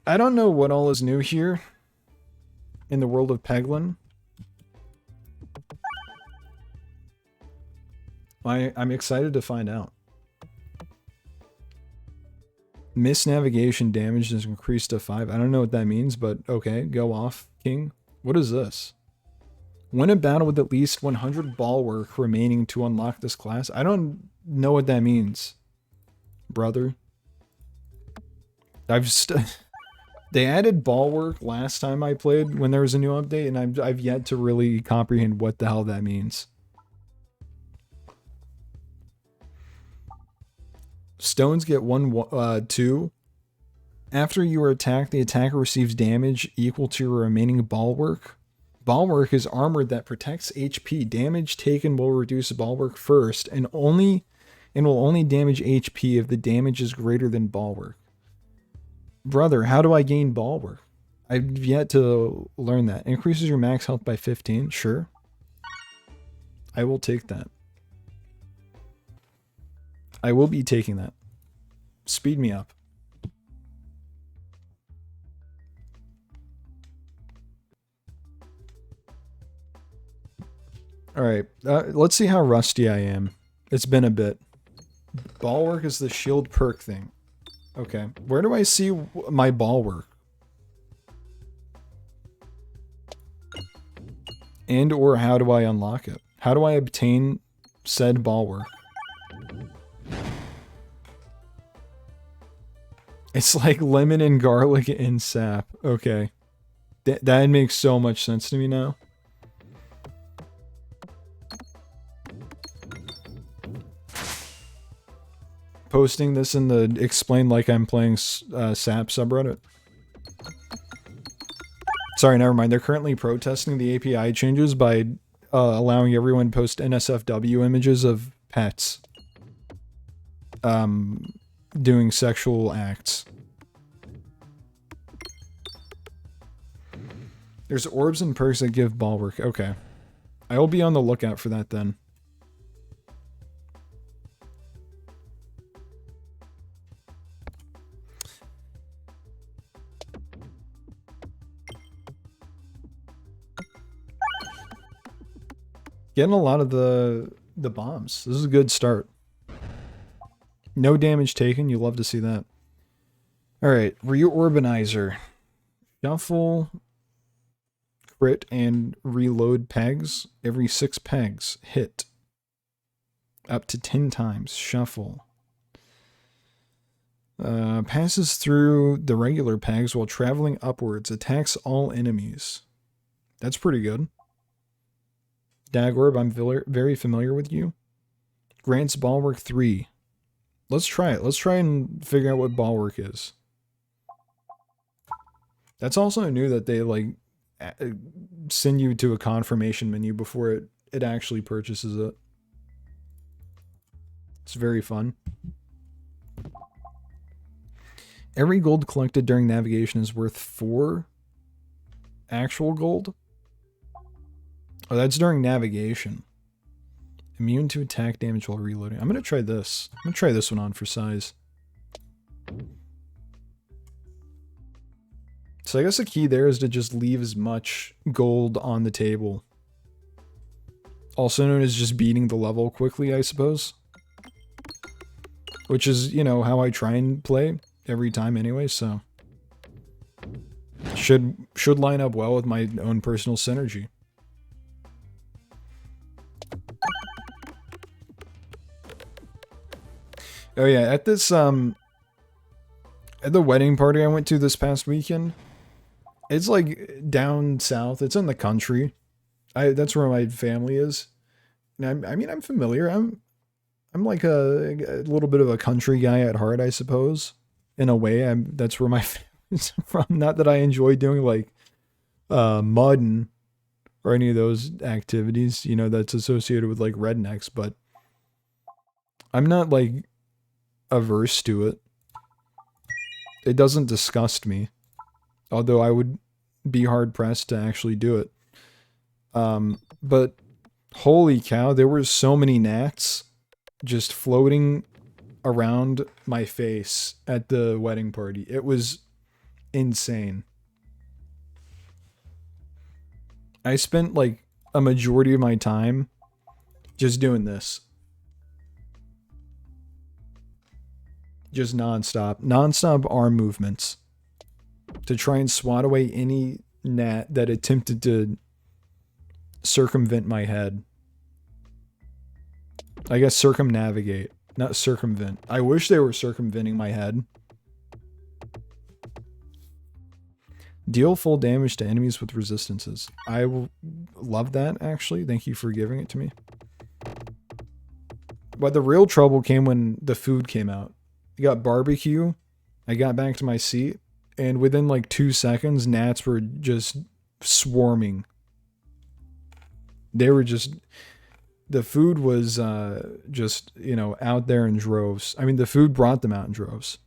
I don't know what all is new here in the world of Peglin. I'm excited to find out. Miss navigation damage is increased to 5. I don't know what that means, but okay, go off, King. What is this? Win a battle with at least 100 ball work remaining to unlock this class. I don't know what that means, brother. They added ball work last time I played when there was a new update, and I've yet to really comprehend what the hell that means. Stones get 2. After you are attacked, the attacker receives damage equal to your remaining ball work. Ball work is armor that protects HP. Damage taken will reduce ball work first, and will only damage HP if the damage is greater than ball work. Brother, how do I gain ball work? I've yet to learn that. Increases your max health by 15. Sure. I will take that. I will be taking that. Speed me up. Alright, let's see how rusty I am. It's been a bit. Ball work is the shield perk thing. Okay, where do I see my ball work? And or how do I unlock it? How do I obtain said ball work? It's like lemon and garlic and sap. Okay. That makes so much sense to me now. Posting this in the explain like I'm playing sap subreddit. Sorry, never mind. They're currently protesting the API changes by allowing everyone to post NSFW images of pets doing sexual acts. There's orbs and perks that give ball work. Okay. I will be on the lookout for that then. Getting a lot of the bombs. This is a good start. No damage taken. You love to see that. Alright, Reorbanizer. Shuffle, crit, and reload pegs. Every 6 pegs. Hit. Up to 10 times. Shuffle. Passes through the regular pegs while traveling upwards. Attacks all enemies. That's pretty good. Dagorb, I'm very familiar with you. Grants Ballwork 3. Let's try it. Let's try and figure out what Ballwork is. That's also new that they like send you to a confirmation menu before it actually purchases it. It's very fun. Every gold collected during navigation is worth 4 actual gold. Oh, that's during navigation. Immune to attack damage while reloading. I'm going to try this. I'm going to try this one on for size. So I guess the key there is to just leave as much gold on the table. Also known as just beating the level quickly, I suppose. Which is, you know, how I try and play every time anyway, so. Should line up well with my own personal synergy. Oh yeah, at this, at the wedding party I went to this past weekend, it's like down south, it's in the country. That's where my family is. And I mean, I'm familiar. I'm like a little bit of a country guy at heart, I suppose. In a way, that's where my family's from. Not that I enjoy doing like mudding or any of those activities, you know, that's associated with like rednecks, but I'm not like averse to it. It doesn't disgust me, although I would be hard pressed to actually do it. But holy cow, there were so many gnats just floating around my face at the wedding party. It was insane. I spent like a majority of my time just doing this. Just nonstop arm movements to try and swat away any gnat that attempted to circumvent my head. I guess circumnavigate, not circumvent. I wish they were circumventing my head. Deal full damage to enemies with resistances. I will love that, actually. Thank you for giving it to me. But the real trouble came when the food came out. I got barbecue. I got back to my seat. And within like 2 seconds, gnats were just swarming. They were just... The food was just, you know, out there in droves. I mean, the food brought them out in droves.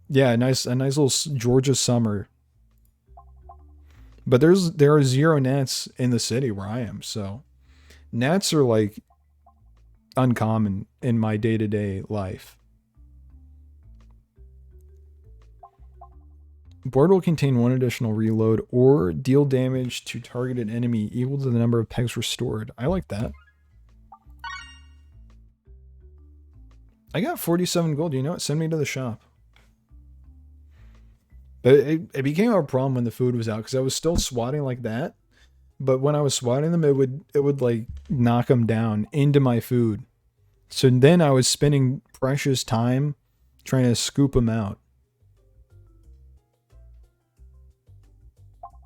Yeah, a nice little Georgia summer. But there are 0 gnats in the city where I am, so gnats are like uncommon in my day-to-day life. Board will contain 1 additional reload or deal damage to targeted enemy equal to the number of pegs restored. I like that. I got 47 gold. You know what? Send me to the shop. But it became a problem when the food was out because I was still swatting like that. But when I was swatting them, it would like knock them down into my food. So then I was spending precious time trying to scoop them out.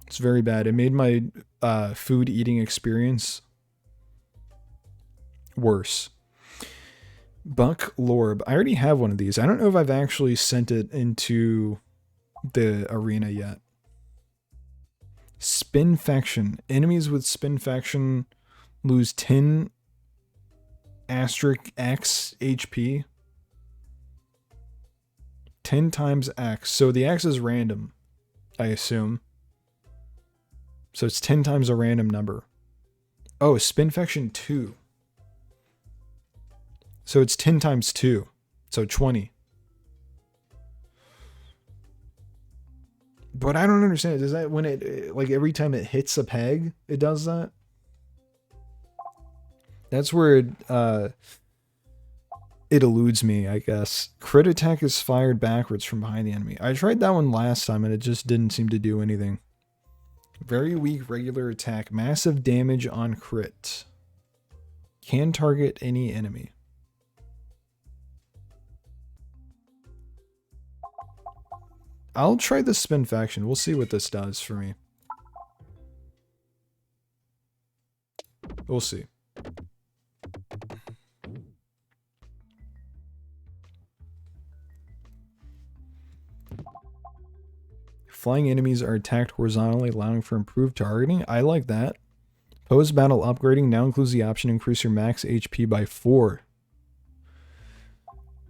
It's very bad. It made my food eating experience worse. Buck Lorb. I already have one of these. I don't know if I've actually sent it into the arena yet. Spinfection. Enemies with Spinfection lose 10 asterisk X HP. 10 times X. So the X is random, I assume. So it's 10 times a random number. Oh, Spinfection 2. So it's 10 times 2. So 20. But I don't understand. Does that when it, like every time it hits a peg, it does that? That's where it eludes me, I guess. Crit attack is fired backwards from behind the enemy. I tried that one last time and it just didn't seem to do anything. Very weak regular attack. Massive damage on crit. Can target any enemy. I'll try the Spinfection. We'll see what this does for me. We'll see. Flying enemies are attacked horizontally, allowing for improved targeting. I like that. Post-battle upgrading now includes the option to increase your max HP by 4.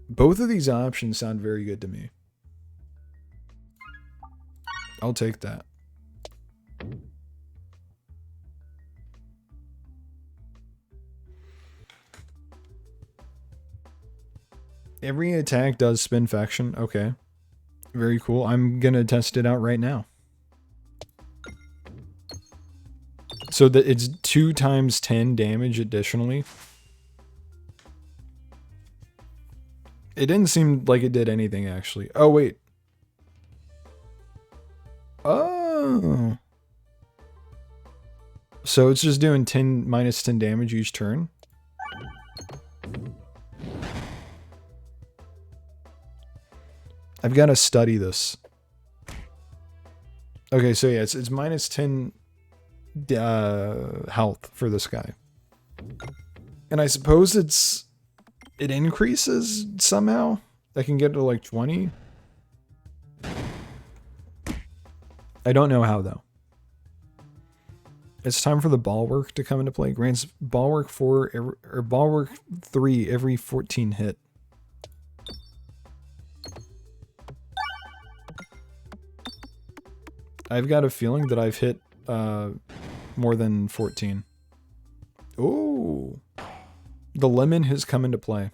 Both of these options sound very good to me. I'll take that. Every attack does Spinfection. Okay. Very cool. I'm gonna test it out right now. So that it's 2 times 10 damage additionally. It didn't seem like it did anything actually. Oh wait. Oh. So it's just doing 10 minus 10 damage each turn. I've got to study this. Okay, so yeah, it's minus 10 health for this guy. And I suppose it increases somehow. I can get to like 20. I don't know how though. It's time for the Bulwark to come into play. Grants Bulwark 4 or Bulwark 3 every 14 hit. I've got a feeling that I've hit more than 14. Ooh. The lemon has come into play.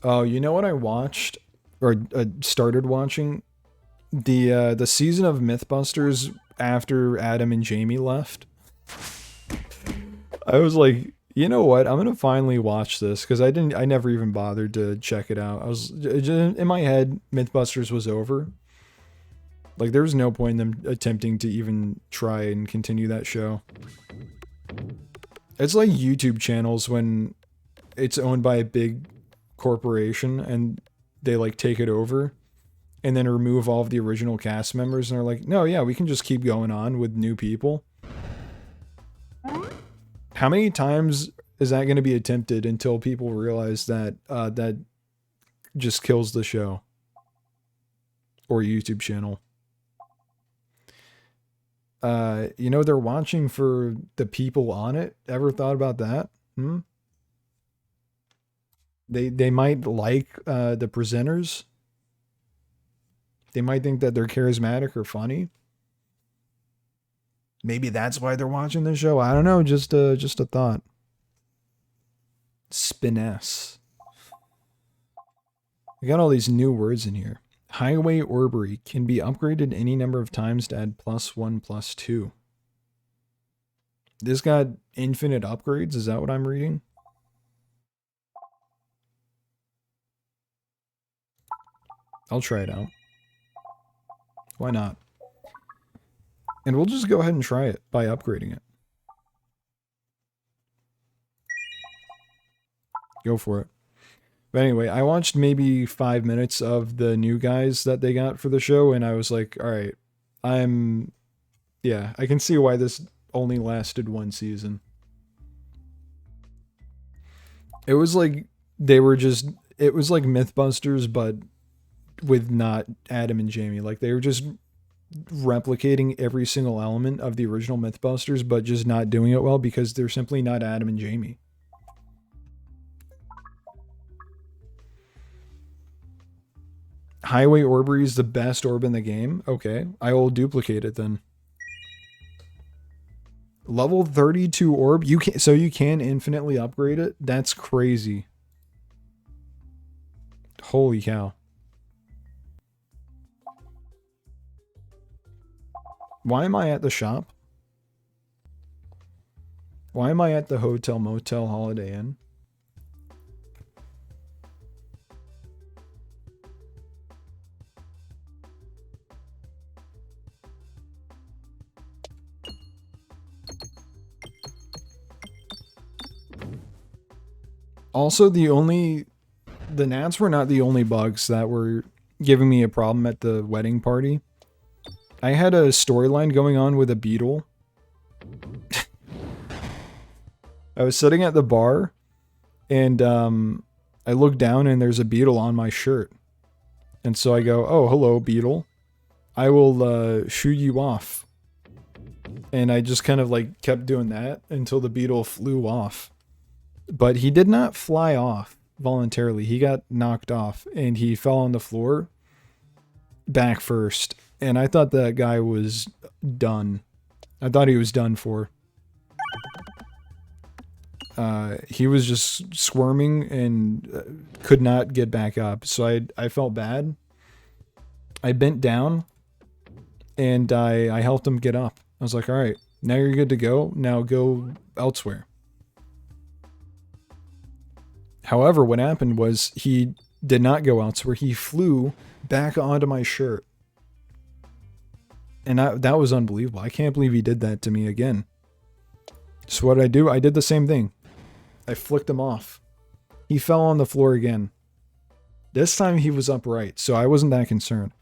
Oh, you know what I watched or started watching? The season of Mythbusters after Adam and Jamie left. I was like, you know what? I'm gonna finally watch this because I never even bothered to check it out. I was in my head, Mythbusters was over. Like there was no point in them attempting to even try and continue that show. It's like YouTube channels when it's owned by a big corporation and they like take it over and then remove all of the original cast members and are like, no, yeah, we can just keep going on with new people. How many times is that going to be attempted until people realize that that just kills the show or YouTube channel? You know, they're watching for the people on it. Ever thought about that? Hmm? They might like the presenters. They might think that they're charismatic or funny. Maybe that's why they're watching the show. I don't know. Just a thought. Spiness. We got all these new words in here. Highway Orbery can be upgraded any number of times to add +1, +2. This got infinite upgrades. Is that what I'm reading? I'll try it out. Why not? And we'll just go ahead and try it by upgrading it. Go for it. But anyway, I watched maybe 5 minutes of the new guys that they got for the show, and I was like, all right, yeah, I can see why this only lasted one season. It was like it was like Mythbusters, but with not Adam and Jamie. Like they were just replicating every single element of the original Mythbusters, but just not doing it well because they're simply not Adam and Jamie. Highway Orbery is the best orb in the game. Okay, I will duplicate it then. Level 32 orb. You can infinitely upgrade it. That's crazy. Holy cow. Why am I at the shop? Why am I at the Hotel Motel Holiday Inn? Also, the gnats were not the only bugs that were giving me a problem at the wedding party. I had a storyline going on with a beetle. I was sitting at the bar, and I look down and there's a beetle on my shirt. And so I go, oh, hello, beetle. I will shoot you off. And I just kind of like kept doing that until the beetle flew off. But he did not fly off voluntarily. He got knocked off and he fell on the floor back first. And I thought that guy was done. I thought he was done for. He was just squirming and could not get back up. So I felt bad. I bent down and I helped him get up. I was like, all right, now you're good to go. Now go elsewhere. However, what happened was he did not go elsewhere. He flew back onto my shirt. And that was unbelievable. I can't believe he did that to me again. So what did I do? I did the same thing. I flicked him off. He fell on the floor again. This time he was upright, so I wasn't that concerned.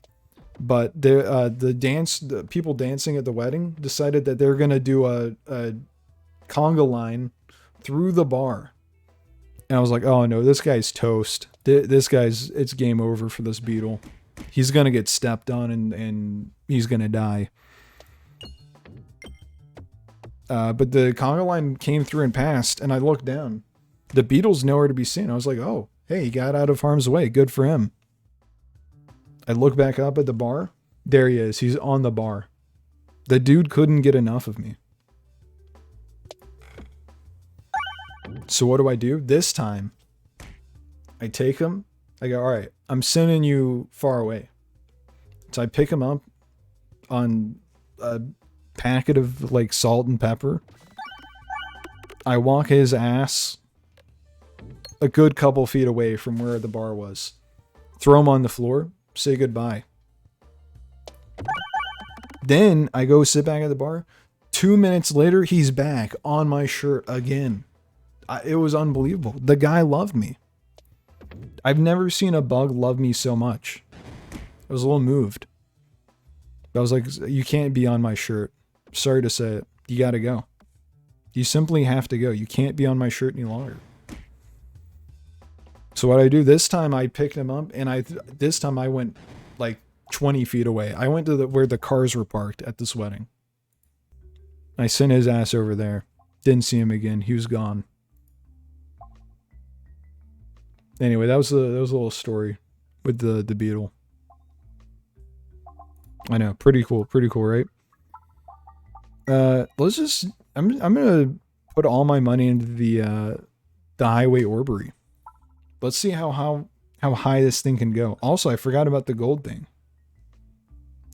But the people dancing at the wedding decided that they're gonna do a conga line through the bar. And I was like, oh no, this guy's toast. It's game over for this beetle. He's gonna get stepped on and he's gonna die. But the conga line came through and passed, and I looked down. The beetle's nowhere to be seen. I was like, oh, hey, he got out of harm's way. Good for him. I look back up at the bar. There he is. He's on the bar. The dude couldn't get enough of me. So what do? This time, I take him. I go, all right, I'm sending you far away. So I pick him up on a packet of like salt and pepper. I walk his ass a good couple feet away from where the bar was. Throw him on the floor. Say goodbye. Then I go sit back at the bar. 2 minutes later, he's back on my shirt again. It was unbelievable. The guy loved me. I've never seen a bug love me so much. I was a little moved. I was like, you can't be on my shirt. Sorry to say it. You gotta go. You simply have to go. You can't be on my shirt any longer. So what I do this time, I picked him up, and this time I went like 20 feet away. I went to where the cars were parked at this wedding. I sent his ass over there. Didn't see him again. He was gone. Anyway, that was a little story with the beetle. I know, pretty cool, right? Let's just I'm gonna put all my money into the highway orbery. Let's see how high this thing can go. Also, I forgot about the gold thing.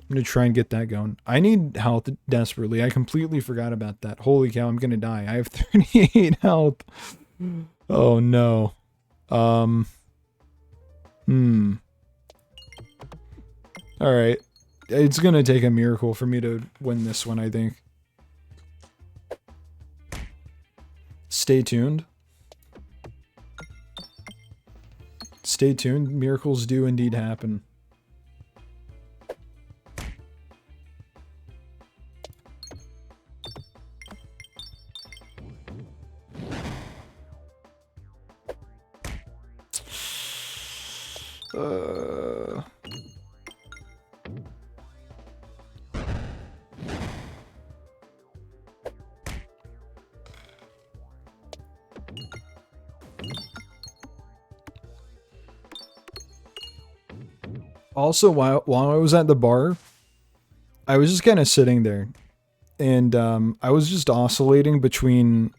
I'm gonna try and get that going. I need health desperately. I completely forgot about that. Holy cow, I'm gonna die. I have 38 health. Oh no. Alright. It's gonna take a miracle for me to win this one, I think. Stay tuned. Stay tuned. Miracles do indeed happen. Also, while I was at the bar, I was just kind of sitting there, and I was just oscillating between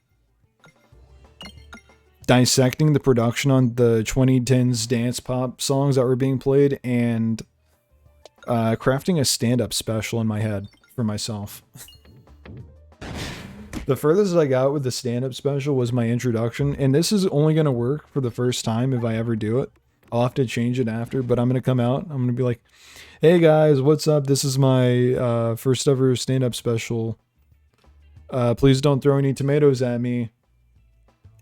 dissecting the production on the 2010s dance pop songs that were being played and crafting a stand-up special in my head for myself. The furthest I got with the stand-up special was my introduction, and this is only going to work for the first time if I ever do it. I'll have to change it after, but I'm going to come out. I'm going to be like, hey guys, what's up? This is my first ever stand-up special. Please don't throw any tomatoes at me.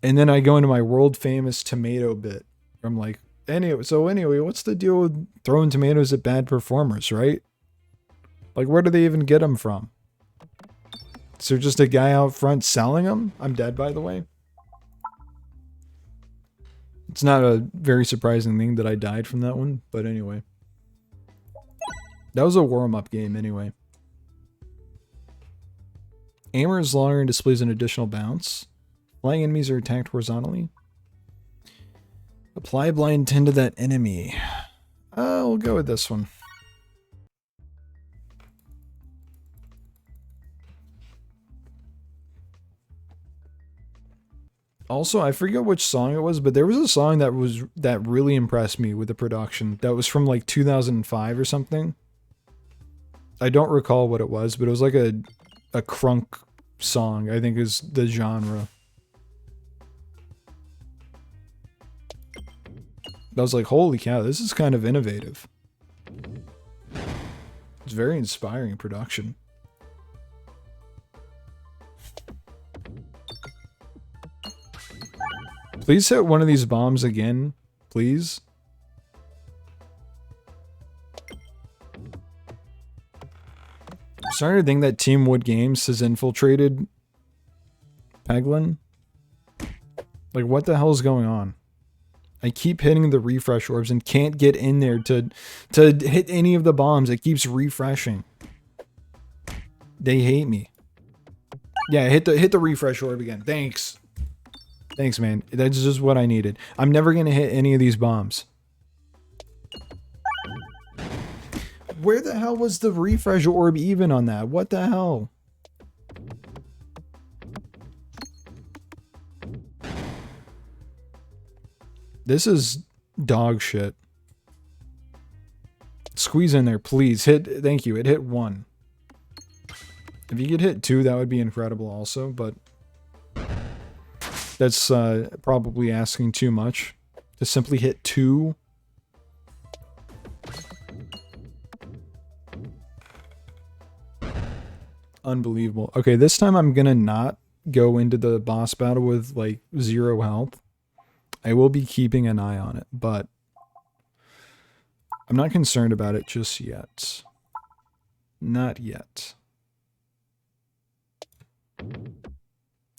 And then I go into my world famous tomato bit. I'm like, anyway, what's the deal with throwing tomatoes at bad performers, right? Like, where do they even get them from? Is there just a guy out front selling them? I'm dead, by the way. It's not a very surprising thing that I died from that one, but anyway. That was a warm-up game anyway. Aimer is longer and displays an additional bounce. Flying enemies are attacked horizontally. Apply blind 10 to that enemy. We'll go with this one. Also, I forget which song it was, but there was a song that really impressed me with the production. That was from like 2005 or something. I don't recall what it was, but it was like a crunk song, I think is the genre. I was like, holy cow, this is kind of innovative. It's very inspiring production. Please hit one of these bombs again, please. I'm starting to think that Team Wood Games has infiltrated Peglin. Like, what the hell is going on? I keep hitting the refresh orbs and can't get in there to hit any of the bombs. It keeps refreshing. They hate me. Yeah, hit the refresh orb again. Thanks. Thanks, man. That's just what I needed. I'm never going to hit any of these bombs. Where the hell was the refresh orb even on that? What the hell? This is Dog shit. Squeeze in there, please. Thank you. It hit 1. If you could hit 2, that would be incredible also, but that's probably asking too much. To simply hit 2. Unbelievable. Okay, this time I'm gonna not go into the boss battle with like 0 health. I will be keeping an eye on it, but I'm not concerned about it just yet. Not yet.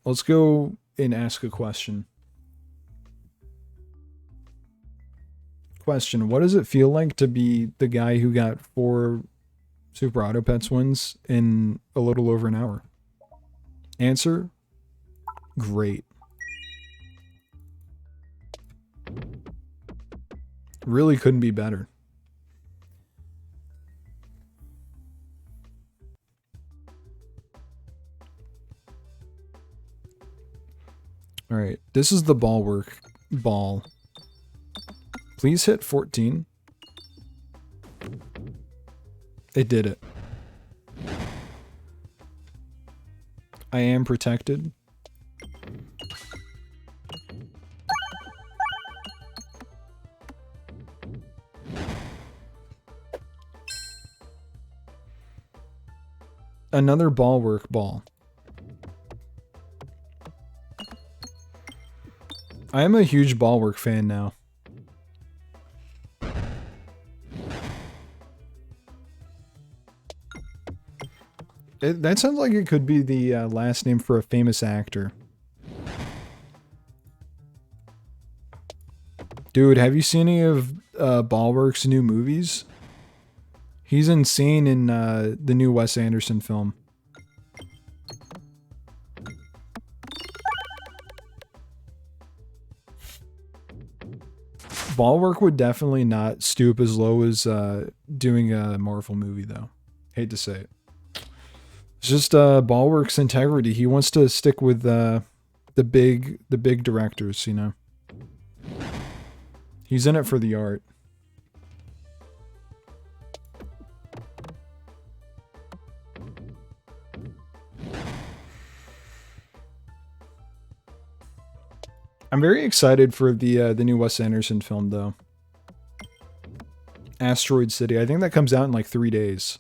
Let's go and ask a question. Question, what does it feel like to be the guy who got 4 Super Auto Pets wins in a little over an hour? Answer, great. Really couldn't be better. Alright, this is the ball work. Ball. Please hit 14. It did it. I am protected. Another ball work ball. I am a huge ball work fan now. That sounds like it could be the last name for a famous actor. Dude, have you seen any of Ballwork's new movies? He's insane in the new Wes Anderson film. Ballwork would definitely not stoop as low as doing a Marvel movie, though. Hate to say it. It's just Ballwork's integrity. He wants to stick with the big directors, you know. He's in it for the art. I'm very excited for the new Wes Anderson film, though. Asteroid City. I think that comes out in like 3 days.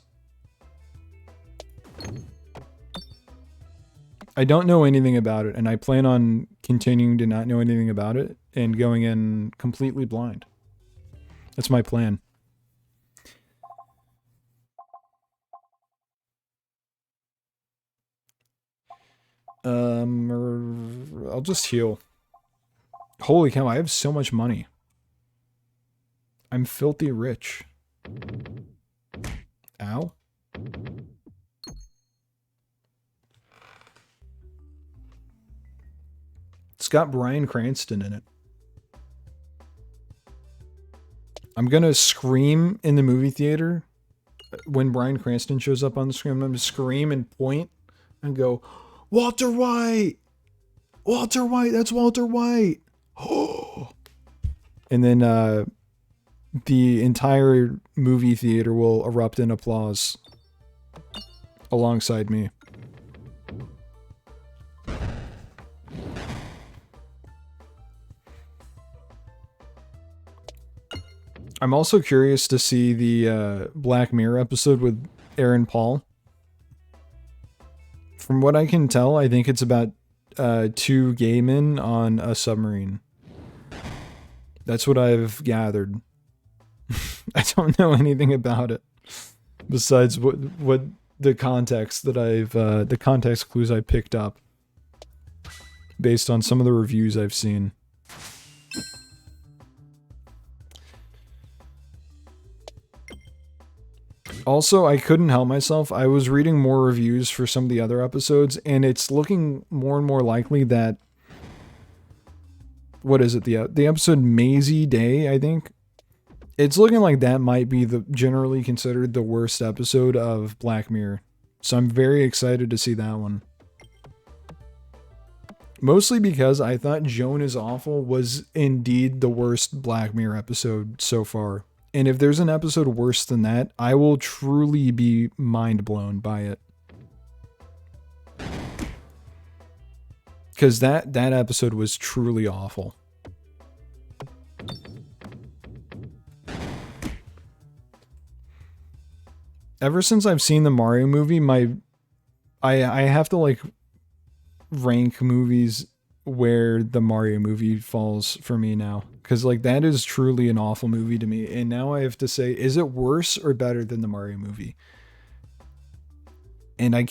I don't know anything about it, and I plan on continuing to not know anything about it and going in completely blind. That's my plan. I'll just heal. Holy cow, I have so much money. I'm filthy rich. Ow. It's got Bryan Cranston in it. I'm gonna scream in the movie theater when Bryan Cranston shows up on the screen. I'm gonna scream and point and go, Walter White! Walter White! That's Walter White! And then the entire movie theater will erupt in applause alongside me. I'm also curious to see the Black Mirror episode with Aaron Paul. From what I can tell, I think it's about 2 gay men on a submarine. That's what I've gathered. I don't know anything about it besides what the context that the context clues I picked up based on some of the reviews I've seen. Also, I couldn't help myself. I was reading more reviews for some of the other episodes, and it's looking more and more likely that... What is it? The episode Maisie Day, I think? It's looking like that might be the generally considered the worst episode of Black Mirror. So I'm very excited to see that one. Mostly because I thought Joan is Awful was indeed the worst Black Mirror episode so far. And if there's an episode worse than that, I will truly be mind blown by it. Because that episode was truly awful. Ever since I've seen the Mario movie, I have to like rank movies where the Mario movie falls for me now. Because like that is truly an awful movie to me. And now I have to say, is it worse or better than the Mario movie? And I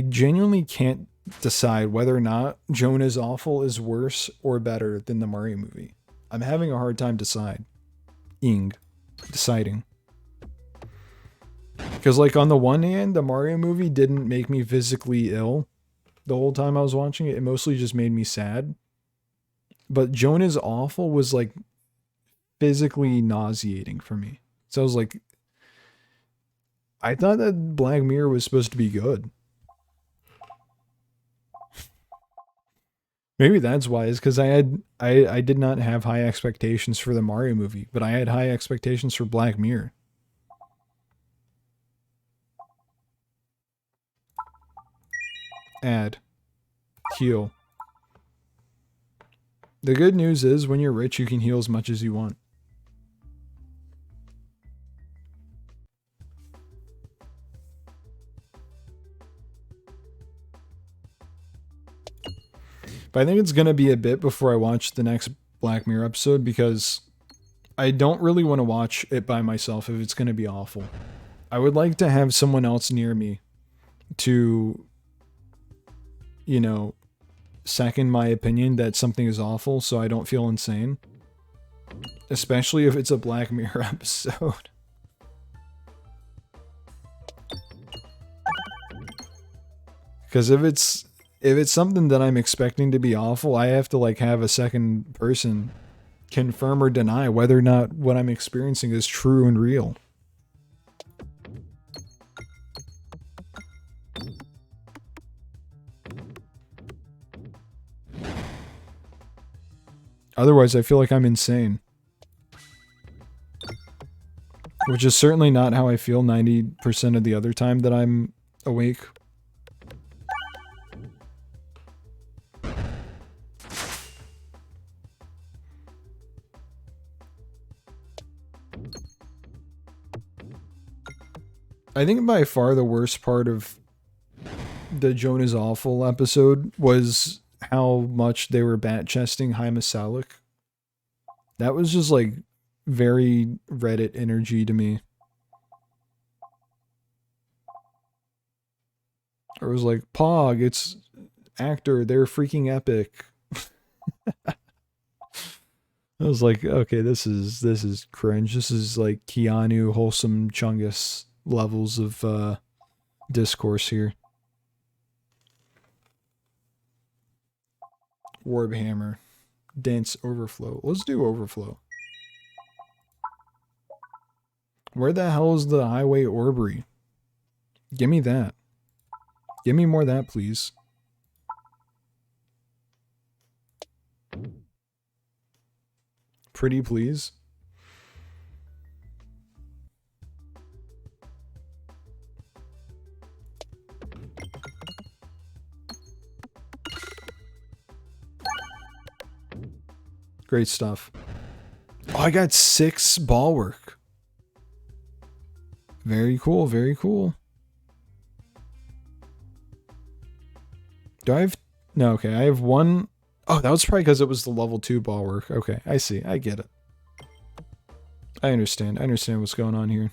genuinely can't decide whether or not Joan is Awful is worse or better than the Mario movie. I'm having a hard time deciding. Because like on the one hand, the Mario movie didn't make me physically ill the whole time I was watching it. It mostly just made me sad. But Joan is Awful was like physically nauseating for me. So I was like, I thought that Black Mirror was supposed to be good. Maybe that's why, is because I did not have high expectations for the Mario movie, but I had high expectations for Black Mirror. Add. Heal. The good news is when you're rich, you can heal as much as you want. But I think it's going to be a bit before I watch the next Black Mirror episode because I don't really want to watch it by myself if it's going to be awful. I would like to have someone else near me to, you know, second my opinion that something is awful so I don't feel insane. Especially if it's a Black Mirror episode. Because if it's something that I'm expecting to be awful, I have to like have a second person confirm or deny whether or not what I'm experiencing is true and real. Otherwise, I feel like I'm insane. Which is certainly not how I feel 90% of the other time that I'm awake. I think by far the worst part of the Joan is Awful episode was how much they were bat-chesting Jaime Salic. That was just like very Reddit energy to me. It was like, Pog, it's actor, they're freaking epic. I was like, okay, this is cringe. This is like Keanu, wholesome Chungus levels of discourse here. Warhammer. Dense overflow. Let's do overflow. Where the hell is the highway Orbery? Give me that. Give me more of that, please. Pretty please. Great stuff. Oh, I got 6 ball work. Very cool, very cool. Do I have... No, okay, I have 1... Oh, that was probably because it was the level 2 ball work. Okay, I see. I get it. I understand. I understand what's going on here.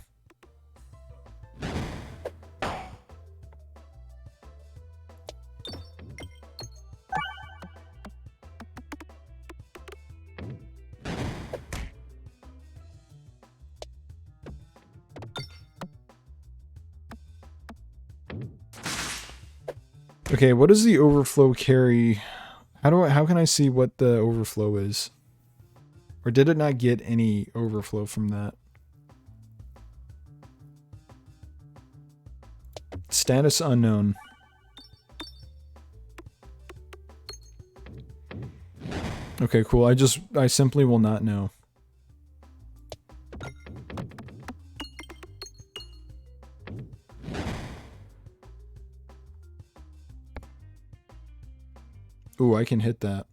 Okay, what does the overflow carry? How can I see what the overflow is? Or did it not get any overflow from that? Status unknown. Okay, cool. I simply will not know. Ooh, I can hit that.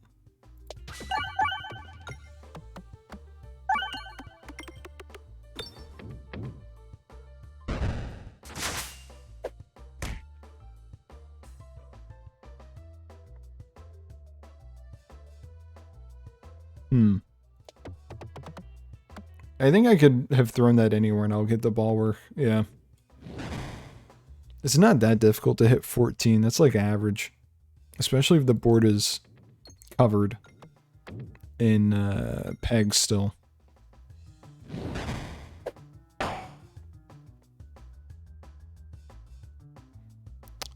I think I could have thrown that anywhere and I'll get the ball work. Yeah. It's not that difficult to hit 14. That's like average. Especially if the board is covered in pegs still.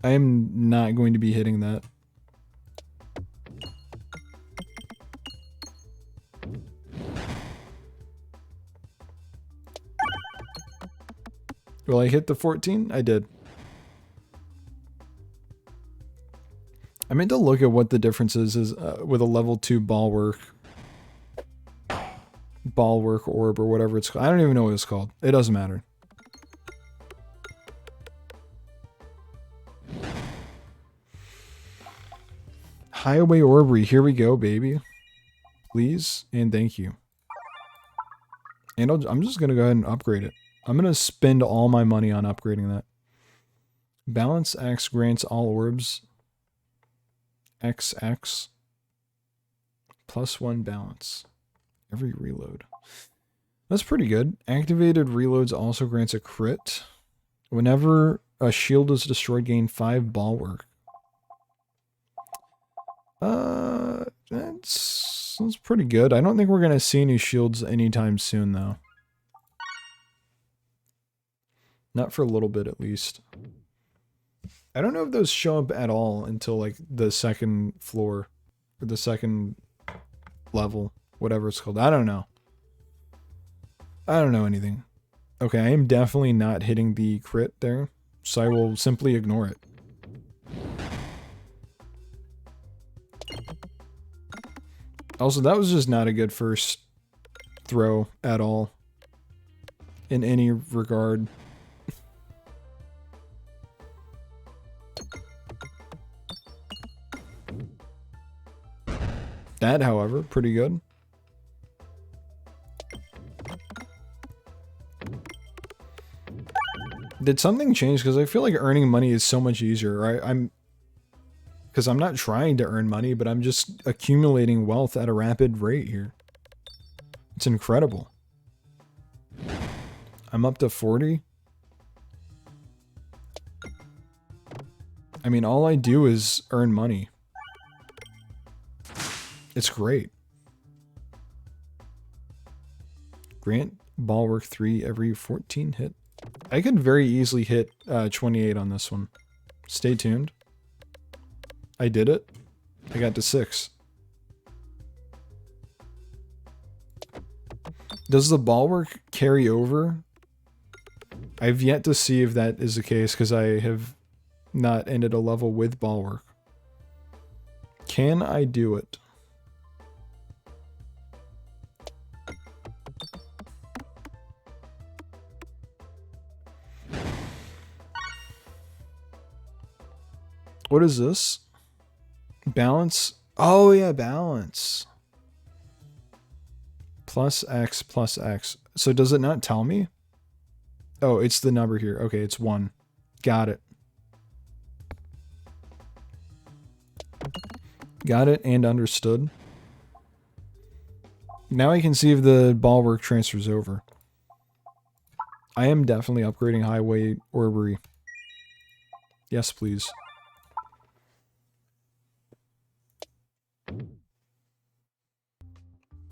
I am not going to be hitting that. Will I hit the 14? I did. I meant to look at what the difference is with a level 2 ball work orb or whatever it's called. I don't even know what it's called. It doesn't matter. Highway Orbery, here we go, baby. Please and thank you. And I'm just going to go ahead and upgrade it. I'm going to spend all my money on upgrading that. Balance X grants all orbs XX +1 balance every reload. That's pretty good. Activated reloads also grants a crit. Whenever a shield is destroyed, gain 5 ball work. That's pretty good. I don't think we're gonna see any shields anytime soon, though. Not for a little bit, at least. I don't know if those show up at all until, like, the second floor. Or the second level. Whatever it's called. I don't know. I don't know anything. Okay, I am definitely not hitting the crit there. So I will simply ignore it. Also, that was just not a good first throw at all. In any regard. That, however, pretty good. Did something change? Because I feel like earning money is so much easier, right? Because I'm not trying to earn money, but I'm just accumulating wealth at a rapid rate here. It's incredible. I'm up to 40. I mean, all I do is earn money. It's great. Grant ball work 3 every 14 hit. I could very easily hit 28 on this one. Stay tuned. I did it. I got to 6. Does the ball work carry over? I've yet to see if that is the case because I have not ended a level with ball work. Can I do it? What is this? Balance? Oh yeah, balance. +X +X. So does it not tell me? Oh, it's the number here. Okay, it's 1. Got it. Got it and understood. Now I can see if the ball work transfers over. I am definitely upgrading Highway Orbery. Yes, please.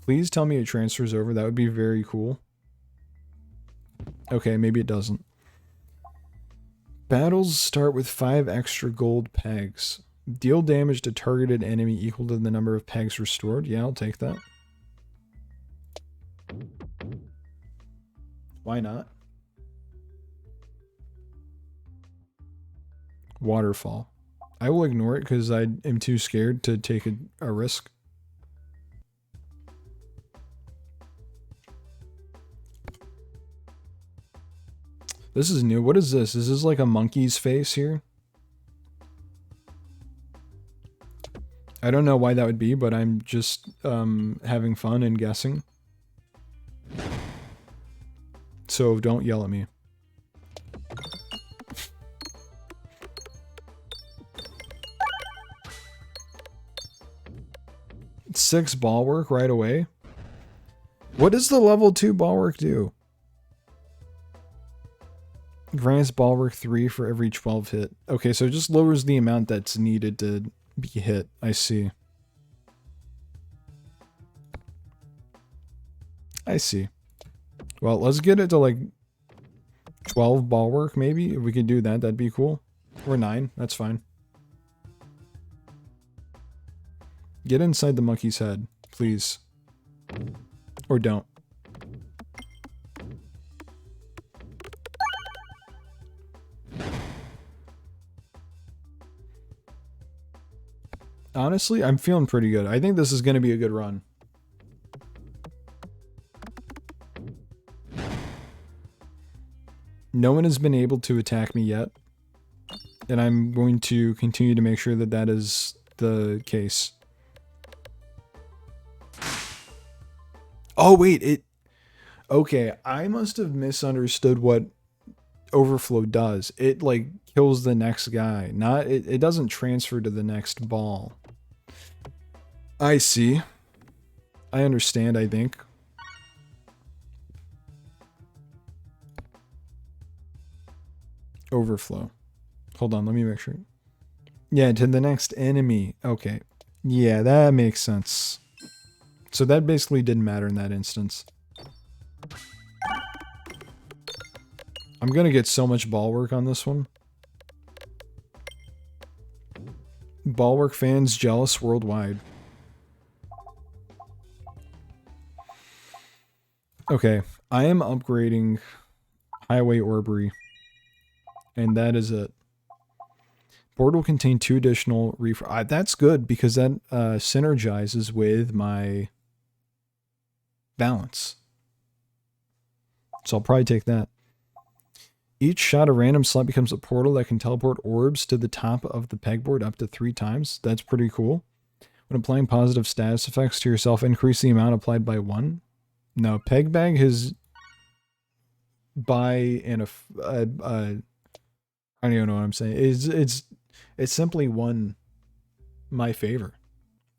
Please tell me it transfers over. That would be very cool. Okay, maybe it doesn't. Battles start with 5 extra gold pegs. Deal damage to targeted enemy equal to the number of pegs restored. Yeah, I'll take that. Why not? Waterfall. I will ignore it because I am too scared to take a risk. This is new. What is this? Is this like a monkey's face here? I don't know why that would be, but I'm just having fun and guessing. So don't yell at me. Six ball work right away. What does the level 2 ball work do? Grants ball work 3 for every 12 hit. Okay, so it just lowers the amount that's needed to be hit. I see. I see. Well, let's get it to like 12 ball work maybe. If we could do that, that'd be cool. Or 9, that's fine. Get inside the monkey's head, please. Or don't. Honestly, I'm feeling pretty good. I think this is going to be a good run. No one has been able to attack me yet. And I'm going to continue to make sure that that is the case. Oh, wait, it... Okay, I must have misunderstood what overflow does. It, like, kills the next guy. Not... It doesn't transfer to the next ball. I see. I understand, I think. Overflow. Hold on, let me make sure. Yeah, to the next enemy. Okay. Yeah, that makes sense. So that basically didn't matter in that instance. I'm gonna get so much ball work on this one. Ball work fans jealous worldwide. Okay, I am upgrading Highway Orbery. And that is it. Board will contain 2 additional that's good because that synergizes with my balance. So I'll probably take that. Each shot, a random slot becomes a portal that can teleport orbs to the top of the pegboard up to 3 times. That's pretty cool. When applying positive status effects to yourself, increase the amount applied by 1. No, peg bag has by and I don't even know what I'm saying. It's simply won my favor.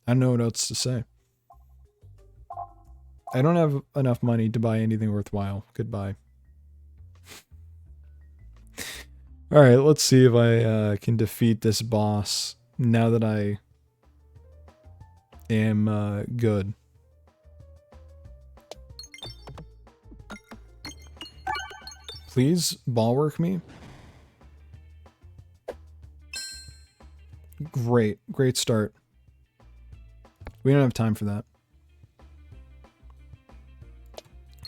I don't know what else to say. I don't have enough money to buy anything worthwhile. Goodbye. Alright, let's see if I can defeat this boss now that I am good. Please ball work me. Great. Great start. We don't have time for that.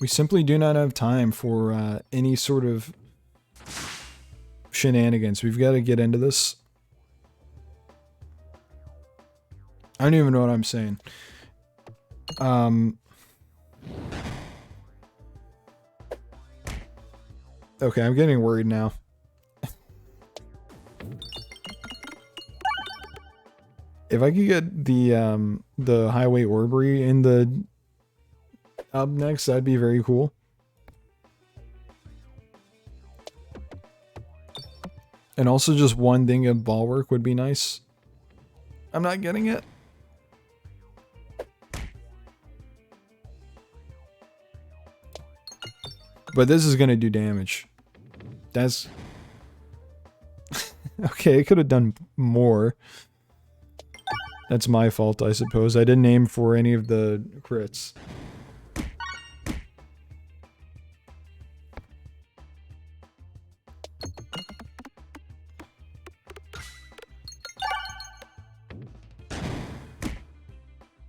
We simply do not have time for any sort of shenanigans. We've got to get into this. I don't even know what I'm saying. Okay, I'm getting worried now. If I could get the Highway Orbery in the up next, that'd be very cool. And also just one thing of ball work would be nice. I'm not getting it. But this is gonna do damage. That's... Okay, it could have done more. That's my fault, I suppose. I didn't aim for any of the crits.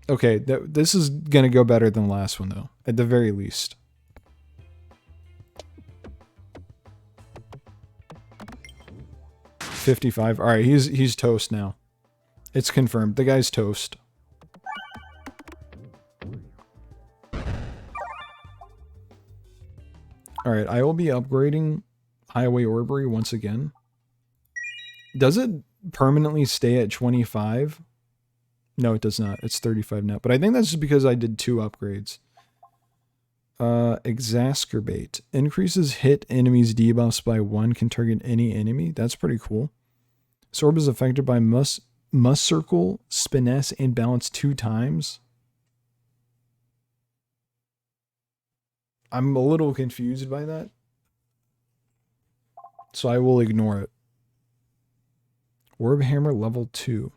Okay, this is gonna go better than the last one, though. At the very least. $55. Alright, he's toast now. It's confirmed. The guy's toast. Alright, I will be upgrading Highway Orbery once again. Does it permanently stay at 25? No, it does not. It's 35 now. But I think that's just because I did 2 upgrades. Exacerbate. Increases hit enemies debuffs by 1, can target any enemy. That's pretty cool. Sorb is affected by must circle, finesse, and balance 2 times. I'm a little confused by that. So I will ignore it. Orb Hammer level 2.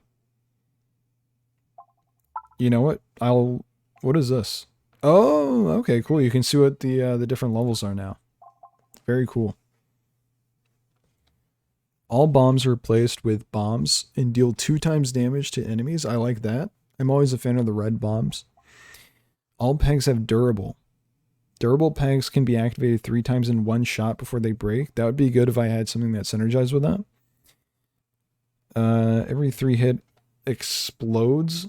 You know what? What is this? Oh, okay, cool. You can see what the different levels are now. Very cool. All bombs are replaced with bombs and deal 2 times damage to enemies. I like that. I'm always a fan of the red bombs. All pegs have durable. Durable pegs can be activated 3 times in 1 shot before they break. That would be good if I had something that synergized with that. Every 3 hit explodes.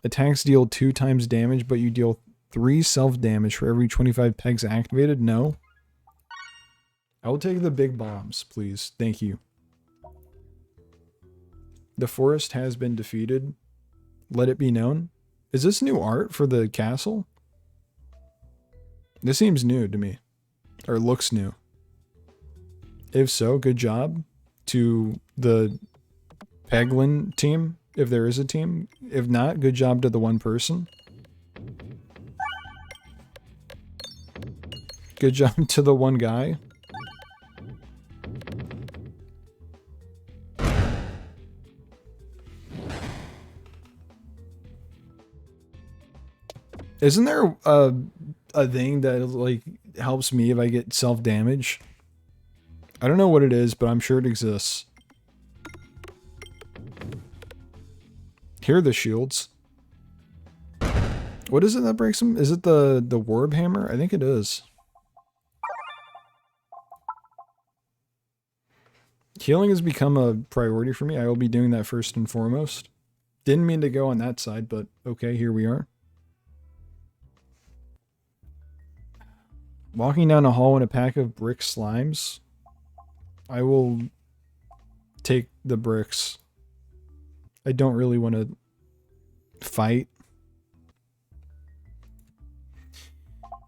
Attacks deal 2 times damage, but you deal 3 self-damage for every 25 pegs activated. No. I will take the big bombs, please. Thank you. The forest has been defeated. Let it be known. Is this new art for the castle? This seems new to me. Or looks new. If so, good job to the Peglin team. If there is a team. If not, good job to the one person. Good job to the one guy. Isn't there a thing that like helps me if I get self-damage? I don't know what it is, but I'm sure it exists. Here are the shields. What is it that breaks them? Is it the Warb Hammer? I think it is. Healing has become a priority for me. I will be doing that first and foremost. Didn't mean to go on that side, but okay, here we are. Walking down a hall in a pack of brick slimes. I will take the bricks. I don't really want to fight.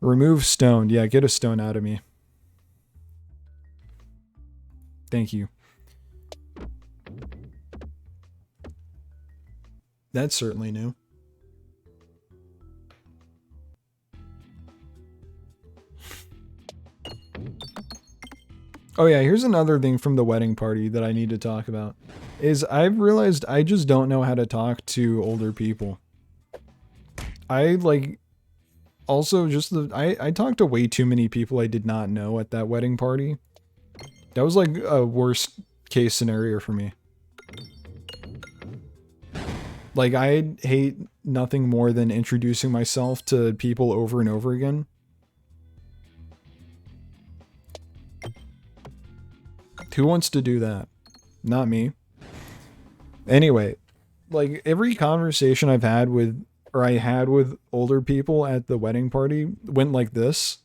Remove stone. Yeah, get a stone out of me. Thank you. That's certainly new. Oh yeah, here's another thing from the wedding party that I need to talk about. Is I've realized I just don't know how to talk to older people. I like also just I talked to way too many people I did not know at that wedding party. That was like a worst case scenario for me. Like I hate nothing more than introducing myself to people over and over again. Who wants to do that? Not me. Anyway, like every conversation I've had with, or I had with older people at the wedding party went like this.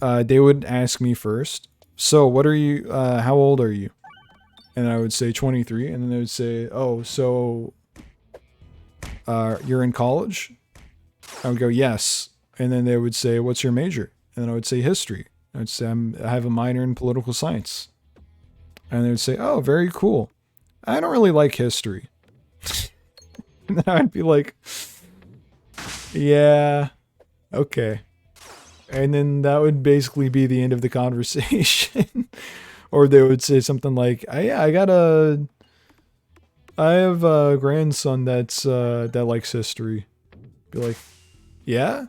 They would ask me first, so what are you, how old are you? And I would say 23, and then they would say, oh, so you're in college? I would go, yes. And then they would say, what's your major? And then I would say history. I would say, I have a minor in political science. And they would say, oh, very cool. I don't really like history. And then I'd be like, yeah, okay. And then that would basically be the end of the conversation. Or they would say something like, I have a grandson that's that likes history. Be like, yeah?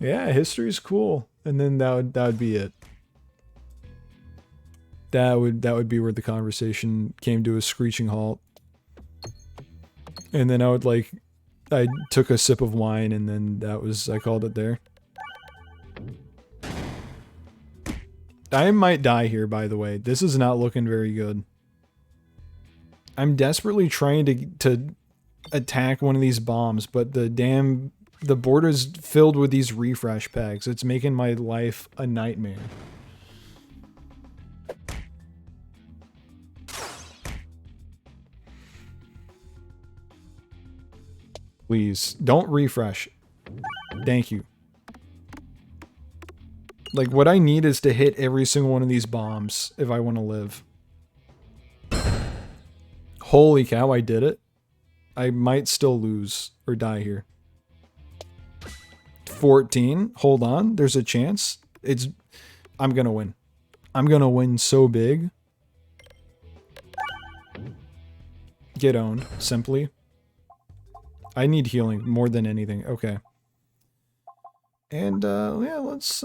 Yeah, history's cool. And then that would be it. That would be where the conversation came to a screeching halt. And then I took a sip of wine, and then I called it there. I might die here, by the way. This is not looking very good. I'm desperately trying to attack one of these bombs, but the damn The board is filled with these refresh packs. It's making my life a nightmare. Please, don't refresh. Thank you. Like, what I need is to hit every single one of these bombs if I want to live. Holy cow, I did it. I might still lose or die here. 14. Hold on. There's a chance. I'm going to win. I'm going to win so big. Get owned, simply. I need healing more than anything. Okay. And, yeah, let's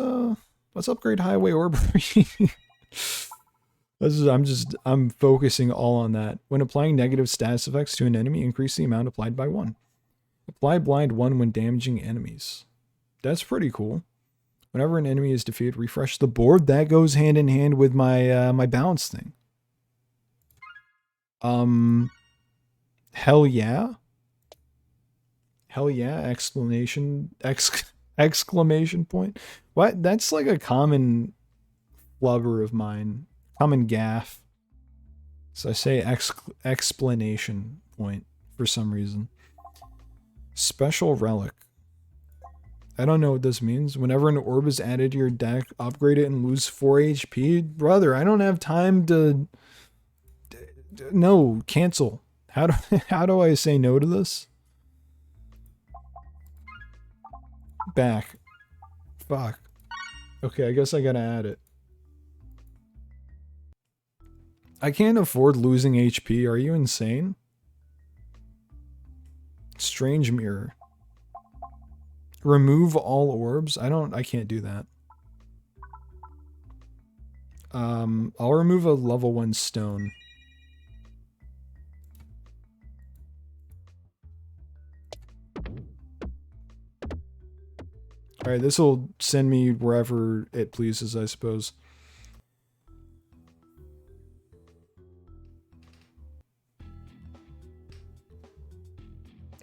upgrade Highway Orbery. I'm focusing all on that. When applying negative status effects to an enemy, increase the amount applied by 1. Apply blind 1 when damaging enemies. That's pretty cool. Whenever an enemy is defeated, refresh the board. That goes hand in hand with my my balance thing. Hell yeah. Hell yeah, exclamation point. What? That's like a common flubber of mine. Common gaff. So I say explanation point for some reason. Special relic. I don't know what this means. Whenever an orb is added to your deck, upgrade it and lose 4 HP. Brother, I don't have time to... No, cancel. How do I say no to this? Back. Fuck. Okay, I guess I gotta add it. I can't afford losing HP. Are you insane? Strange mirror. Remove all orbs? I can't do that. I'll remove a level 1 stone. Alright, this will send me wherever it pleases, I suppose.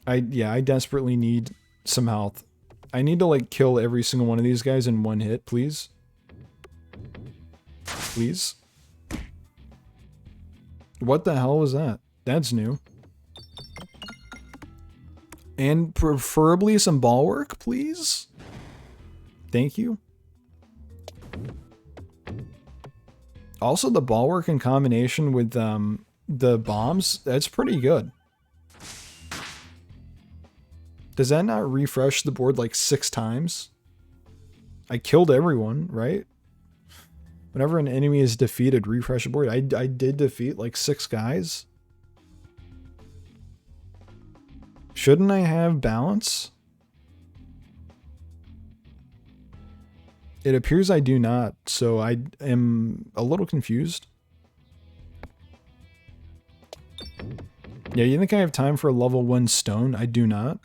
I desperately need some health. I need to, like, kill every single one of these guys in one hit, please. Please. What the hell was that? That's new. And preferably some ball work, please. Thank you. Also, the ball work in combination with the bombs, that's pretty good. Does that not refresh the board like 6 times? I killed everyone, right? Whenever an enemy is defeated, refresh the board. I did defeat like 6 guys. Shouldn't I have balance? It appears I do not, so I am a little confused. Yeah, you think I have time for a level 1 stone? I do not.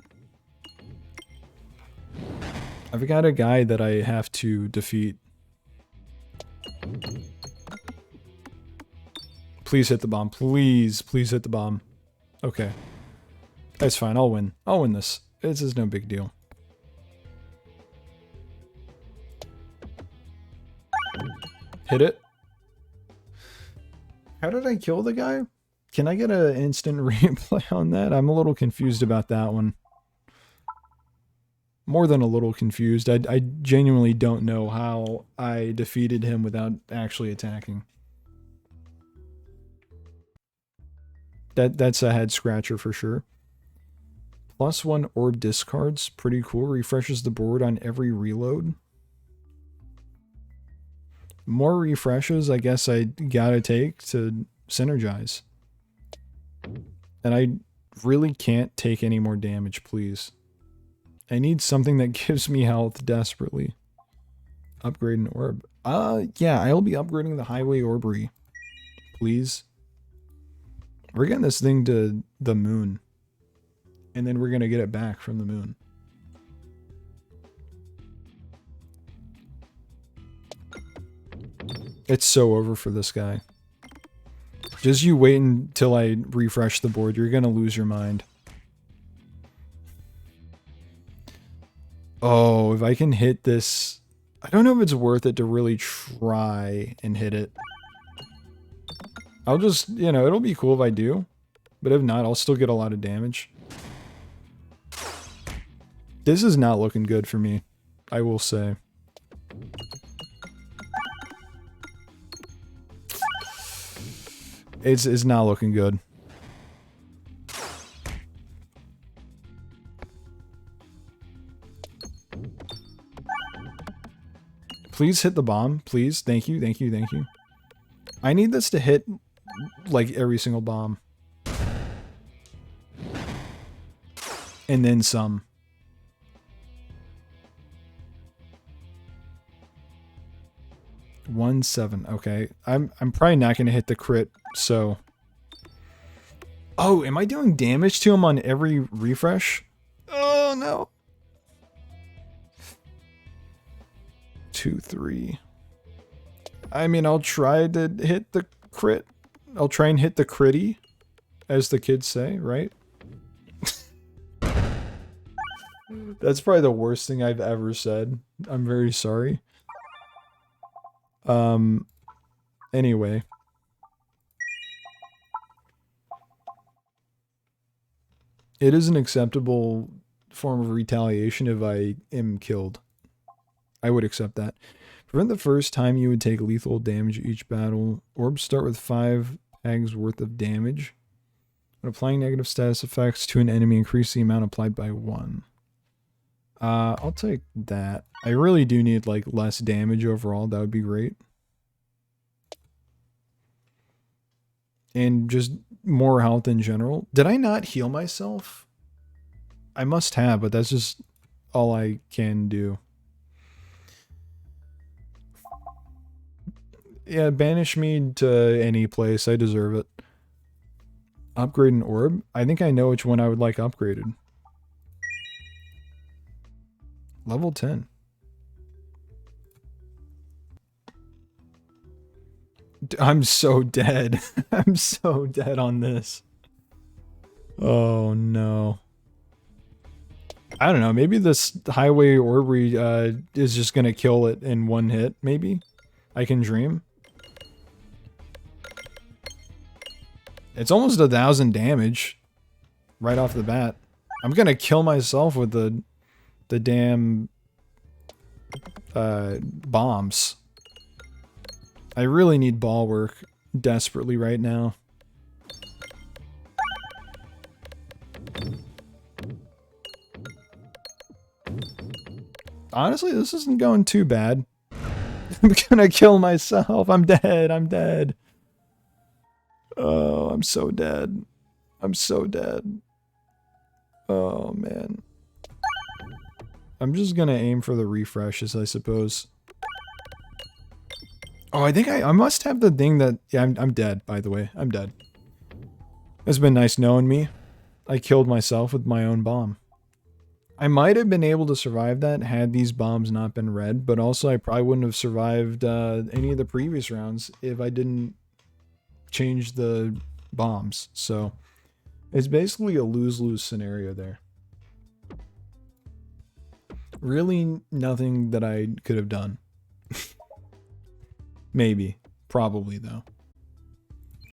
I've got a guy that I have to defeat. Please hit the bomb. Please, please hit the bomb. Okay. That's fine. I'll win. I'll win this. This is no big deal. Hit it. How did I kill the guy? Can I get an instant replay on that? I'm a little confused about that one. More than a little confused. I genuinely don't know how I defeated him without actually attacking. That's a head scratcher for sure. +1 orb discards. Pretty cool. Refreshes the board on every reload. More refreshes, I guess I gotta take to synergize. And I really can't take any more damage, please. I need something that gives me health desperately. Upgrade an orb. Yeah, I'll be upgrading the Highway Orbery. Please. We're getting this thing to the moon. And then we're gonna get it back from the moon. It's so over for this guy. Just you wait until I refresh the board. You're gonna lose your mind. Oh, if I can hit this... I don't know if it's worth it to really try and hit it. I'll just, you know, it'll be cool if I do. But if not, I'll still get a lot of damage. This is not looking good for me, I will say. It's not looking good. Please hit the bomb, please. Thank you, thank you, thank you. I need this to hit, like, every single bomb. And then some. One seven. Okay. I'm probably not gonna hit the crit, so. Oh, am I doing damage to him on every refresh? Oh no. 2, 3. I mean, I'll try to hit the crit. I'll try and hit the critty, as the kids say, right? That's probably the worst thing I've ever said. I'm very sorry. Anyway. It is an acceptable form of retaliation if I am killed. I would accept that. Prevent the first time you would take lethal damage each battle. Orbs start with 5 pegs worth of damage. When applying negative status effects to an enemy, increase the amount applied by 1. I'll take that. I really do need, like, less damage overall. That would be great. And just more health in general. Did I not heal myself? I must have, but that's just all I can do. Yeah, banish me to any place. I deserve it. Upgrade an orb? I think I know which one I would like upgraded. Level 10. I'm so dead. I'm so dead on this. Oh no. I don't know. Maybe this highway orrery is just gonna kill it in one hit. Maybe I can dream. It's almost 1,000 damage right off the bat. I'm gonna kill myself with the damn bombs. I really need ball work desperately right now. Honestly, this isn't going too bad. I'm gonna kill myself. I'm dead. I'm dead. Oh, I'm so dead. I'm so dead. Oh, man. I'm just gonna aim for the refreshes, I suppose. Oh, I think I must have the thing that... Yeah, I'm dead, by the way. I'm dead. It's been nice knowing me. I killed myself with my own bomb. I might have been able to survive that had these bombs not been red, but also I probably wouldn't have survived any of the previous rounds if I didn't change the bombs. So it's basically a lose-lose scenario there. Really nothing that I could have done. Maybe. Probably, though.